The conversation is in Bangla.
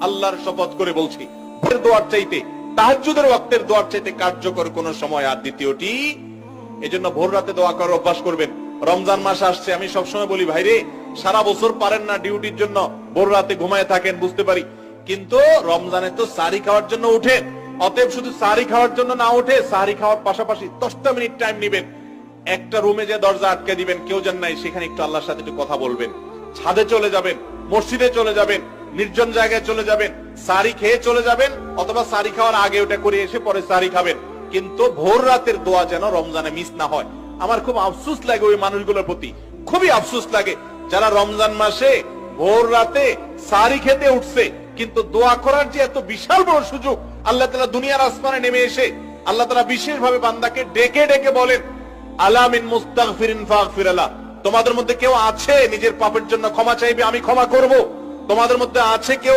আল্লাহর শপথ করে বলছি, ভোরের দোয়ার চাইতে, তাহাজ্জুদের ওয়াক্তের দোয়ার চাইতে কার্যকর কোন সময় আর দ্বিতীয়টি। এজন্য ভোর রাতে দোয়া করার অভ্যাস করবেন। রমজান মাস আসছে, আমি সবসময় বলি, ভাইরে সারা বছর পারেন না ডিউটির জন্য ভোর রাতে ঘুমায় থাকেন, বুঝতে পারি, কিন্তু রমজানে তো সাহরি খাওয়ার জন্য উঠেন। অতএব শুধু সাহরি খাওয়ার জন্য না উঠে, সাহরি খাওয়ার পাশাপাশি 10টা মিনিট টাইম নিবেন, একটা রুমে যে দরজা আটকে দিবেন, কেউ যেন নাই, সেখানে একটু আল্লাহর সাথে একটু কথা বলবেন। ছাদে চলে যাবেন, মসজিদে চলে যাবেন, নির্জন জায়গায় চলে যাবেন, সাহরি খেয়ে চলে যাবেন, অথবা সাহরি খাওয়ার আগে ওটা করে এসে পরে সাহরি খাবেন। কিন্তু ভোর রাতের দোয়া যেন রমজানে মিস না হয়। আমার খুব আফসোস লাগে ওই মানুষগুলোর প্রতি, খুবই আফসোস লাগে যারা রমজান মাসে ভোর রাতে সাহরি খেতে উঠছে, কিন্তু দোয়া করার যে এত বিশাল বড় সুযোগ আল্লাহ তাআলা দুনিয়ার আসমানে নেমে এসে আল্লাহ তাআলা বিশেষ ভাবে বান্দাকে ডেকে ডেকে বলেন, আলা মিন মুস্তাগফিরিন ফাগফির লাহ, তোমাদের মধ্যে কেউ আছে নিজের পাপের জন্য ক্ষমা চাইবে, আমি ক্ষমা করব। তোমাদের মধ্যে আছে কেউ